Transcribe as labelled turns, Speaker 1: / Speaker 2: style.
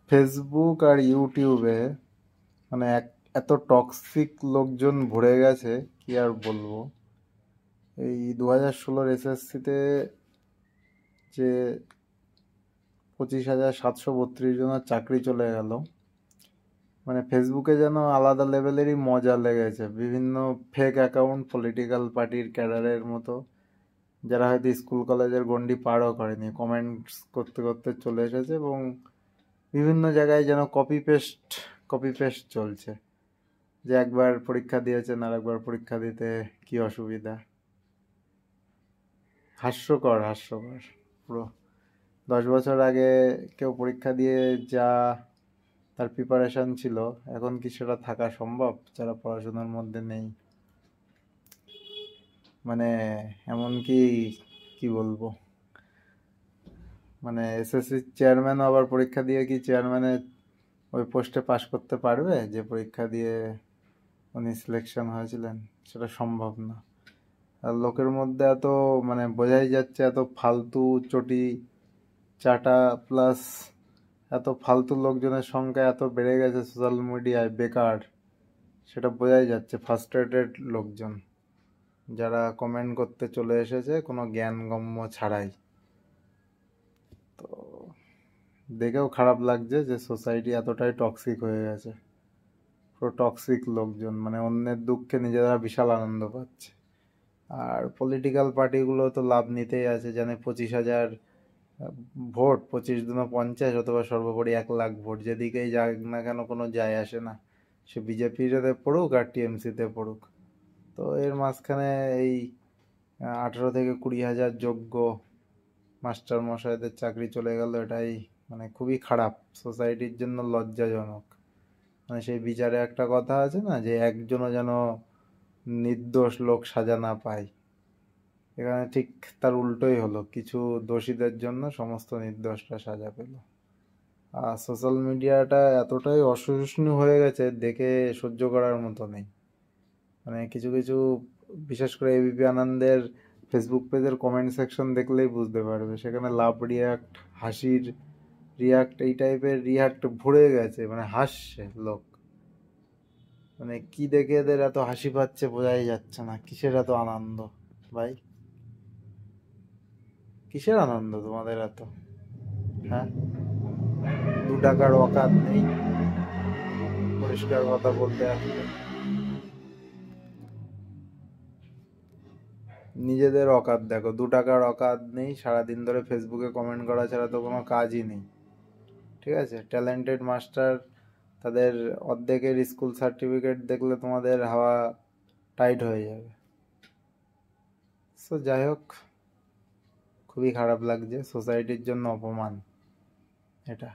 Speaker 1: Facebook আর ইউটিউবে মানে এত টক্সিক লোকজন ভরে গেছে, কি আর বলবো। এই 2016 এসএসসিতে যে 25,732 জনের চাকরি চলে গেল, মানে ফেসবুকে যেন আলাদা লেভেলেরই মজা লেগেছে। বিভিন্ন ফেক অ্যাকাউন্ট পলিটিক্যাল পার্টির ক্যাডারের মতো, যারা হয়তো স্কুল কলেজের গণ্ডি পারও করেনি, কমেন্টস করতে করতে চলে এসেছে এবং বিভিন্ন জায়গায় যেন কপি পেস্ট চলছে। যে একবার পরীক্ষা দিয়েছেন আর একবার পরীক্ষা দিতে কি অসুবিধা। হাস্যকর হাস্যকর পুরো। 10 বছর আগে কেউ পরীক্ষা দিয়ে যা তার প্রিপারেশন ছিল, এখন কি সেটা থাকা সম্ভব যারা পড়াশোনার মধ্যে নেই? মানে এমনকি কি বলবো, মানে এসএসসি চেয়ারম্যান আবার পরীক্ষা দিয়ে কি চেয়ারম্যানের ওই পোস্টে পাশ করতে পারবে যে পরীক্ষা দিয়ে উনি সিলেকশন হয়েছিলেন? সেটা সম্ভব না। আর লোকের মধ্যে এত, মানে বোঝাই যাচ্ছে এত ফালতু চটি চাটা, প্লাস এত ফালতু লোকজনের সংখ্যা এত বেড়ে গেছে সোশ্যাল মিডিয়ায়, বেকার। সেটা বোঝাই যাচ্ছে, ফ্রাস্ট্রেটেড লোকজন যারা কমেন্ট করতে চলে এসেছে কোনো জ্ঞানগম্য ছাড়াই। তো দেখেও খারাপ লাগছে যে সোসাইটি এতটাই টক্সিক হয়ে গেছে। পুরো টক্সিক লোকজন, মানে অন্যের দুঃখে নিজেরা বিশাল আনন্দ পাচ্ছে। আর পলিটিক্যাল পার্টিগুলো তো লাভ নিতেই আছে, জানে 25,000 ভোট, 25 × 50 অথবা সর্বোপরি 1 লাখ ভোট, যেদিকেই যাক না কেন কোনো যায় আসে না। সে বিজেপিতে পড়ুক আর টিএমসিতে পড়ুক। তো এর মাঝখানে এই 18 থেকে 20 হাজার যোগ্য মাস্টার মশাইদের চাকরি চলে গেল, এটাই মানে খুবই খারাপ, সোসাইটির জন্য লজ্জাজনক। মানে সেই বিচারে একটা কথা আছে না, যে একজনও যেন নির্দোষ লোক সাজা না পায়। এখানে ঠিক তার উল্টোই হলো, কিছু দোষীদের জন্য সমস্ত নির্দোষরা সাজা পেল। আর সোশ্যাল মিডিয়াটা এতটাই অসহিষ্ণু হয়ে গেছে, দেখে সহ্য করার মতো নেই। মানে কিছু কিছু, বিশেষ করে এবিপি আনন্দের ফেসবুক পেজের কমেন্ট সেকশন দেখলেই বুঝতে পারবে, সেখানে লাভ রিয়াক্ট, হাসির রিয়াক্ট, এই টাইপের রিয়াক্ট ভরে গেছে। মানে হাসছে লোক, মানে কি দেখে এদের এত হাসি পাচ্ছে বোঝাই যাচ্ছে না। কিসের এত আনন্দ ভাই? কিসের আনন্দ তোমাদের এত? হ্যাঁ, 2 টাকার অকাত নেই পরিষ্কার কথা বলতে আসলে। নিজেদের অকাত দেখো, 2 টাকার অকাত নেই, সারাদিন ধরে ফেসবুকে কমেন্ট করা ছাড়া তো কোনো কাজই নেই। ঠিক আছে, ট্যালেন্টেড মাস্টার, তাদের অর্ধেকের স্কুল সার্টিফিকেট দেখলে তোমাদের হাওয়া টাইট হয়ে যাবে। সো যাই হোক, খুবই খারাপ লাগছে, সোসাইটির জন্য অপমান এটা।